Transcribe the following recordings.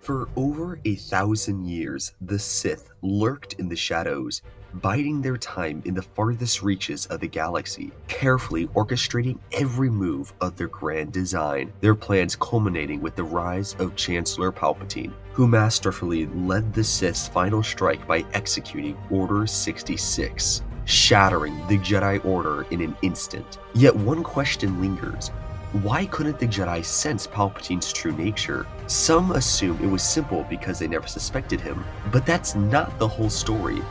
For over 1,000 years, the Sith lurked in the shadows, biding their time in the farthest reaches of the galaxy, carefully orchestrating every move of their grand design, their plans culminating with the rise of Chancellor Palpatine, who masterfully led the Sith's final strike by executing Order 66, shattering the Jedi Order in an instant. Yet one question lingers. Why couldn't the Jedi sense Palpatine's true nature? Some assume it was simple because they never suspected him, but that's not the whole story.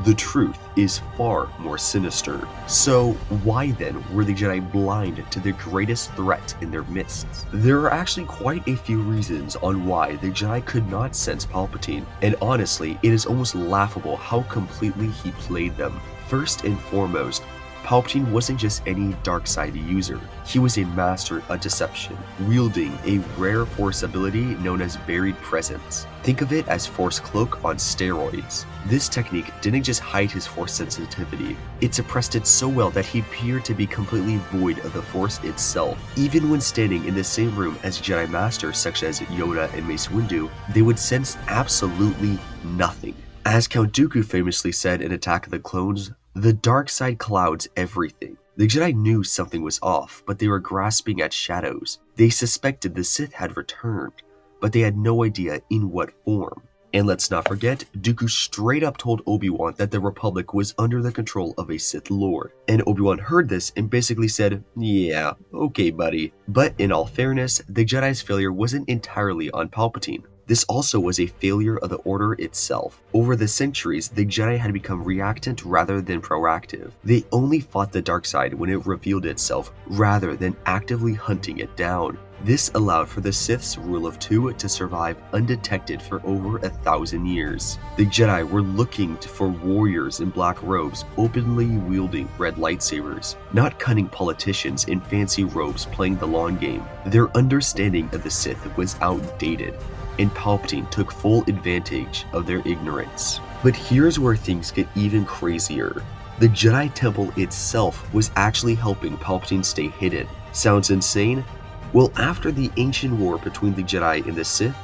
The truth is far more sinister. So why then were the Jedi blind to the greatest threat in their midst? There are actually quite a few reasons on why the Jedi could not sense Palpatine, and honestly, it is almost laughable how completely he played them. First and foremost, Palpatine wasn't just any dark side user, he was a master of deception, wielding a rare Force ability known as Buried Presence. Think of it as Force Cloak on steroids. This technique didn't just hide his Force sensitivity, it suppressed it so well that he appeared to be completely void of the Force itself. Even when standing in the same room as Jedi Masters such as Yoda and Mace Windu, they would sense absolutely nothing. As Count Dooku famously said in Attack of the Clones, "The dark side clouds everything." The Jedi knew something was off, but they were grasping at shadows. They suspected the Sith had returned, but they had no idea in what form. And let's not forget, Dooku straight up told Obi-Wan that the Republic was under the control of a Sith Lord. And Obi-Wan heard this and basically said, "Yeah, okay buddy." But in all fairness, the Jedi's failure wasn't entirely on Palpatine. This also was a failure of the Order itself. Over the centuries, the Jedi had become reactant rather than proactive. They only fought the dark side when it revealed itself, rather than actively hunting it down. This allowed for the Sith's rule of two to survive undetected for over 1,000 years. The Jedi were looking for warriors in black robes openly wielding red lightsabers, not cunning politicians in fancy robes playing the long game. Their understanding of the Sith was outdated, and Palpatine took full advantage of their ignorance. But here's where things get even crazier. The Jedi Temple itself was actually helping Palpatine stay hidden. Sounds insane? Well, after the ancient war between the Jedi and the Sith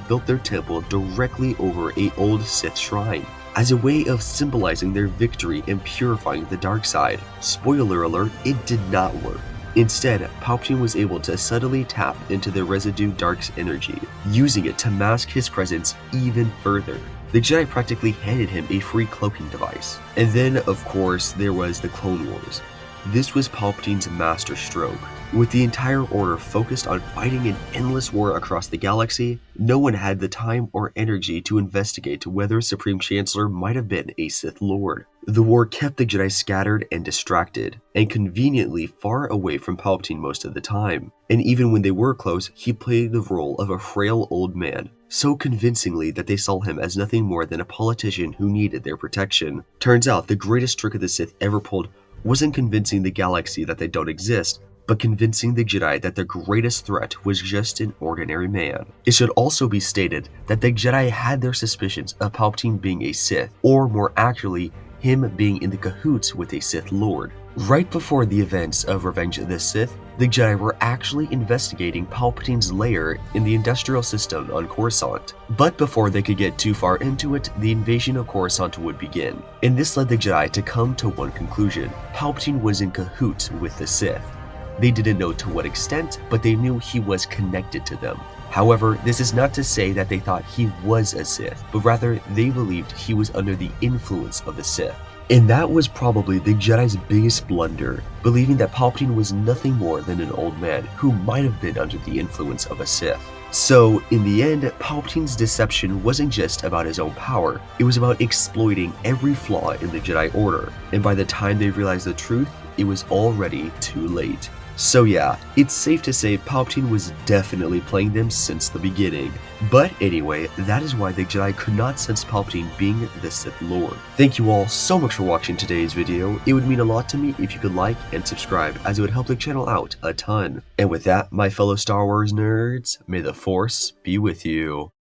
built their temple directly over an old Sith shrine, as a way of symbolizing their victory and purifying the dark side. Spoiler alert, it did not work. Instead, Palpatine was able to subtly tap into the residue Dark's energy, using it to mask his presence even further. The Jedi practically handed him a free cloaking device. And then, of course, there was the Clone Wars. This was Palpatine's master stroke. With the entire Order focused on fighting an endless war across the galaxy, no one had the time or energy to investigate whether Supreme Chancellor might have been a Sith Lord. The war kept the Jedi scattered and distracted, and conveniently far away from Palpatine most of the time. And even when they were close, he played the role of a frail old man, so convincingly that they saw him as nothing more than a politician who needed their protection. Turns out the greatest trick of the Sith ever pulled wasn't convincing the galaxy that they don't exist, but convincing the Jedi that their greatest threat was just an ordinary man. It should also be stated that the Jedi had their suspicions of Palpatine being a Sith, or more accurately, him being in the cahoots with a Sith Lord. Right before the events of Revenge of the Sith, the Jedi were actually investigating Palpatine's lair in the industrial system on Coruscant. But before they could get too far into it, the invasion of Coruscant would begin. And this led the Jedi to come to one conclusion: Palpatine was in cahoots with the Sith. They didn't know to what extent, but they knew he was connected to them. However, this is not to say that they thought he was a Sith, but rather they believed he was under the influence of the Sith. And that was probably the Jedi's biggest blunder, believing that Palpatine was nothing more than an old man who might have been under the influence of a Sith. So, in the end, Palpatine's deception wasn't just about his own power, it was about exploiting every flaw in the Jedi Order. And by the time they realized the truth, it was already too late. So yeah, it's safe to say Palpatine was definitely playing them since the beginning. But anyway, that is why the Jedi could not sense Palpatine being the Sith Lord. Thank you all so much for watching today's video. It would mean a lot to me if you could like and subscribe, as it would help the channel out a ton. And with that, my fellow Star Wars nerds, may the Force be with you.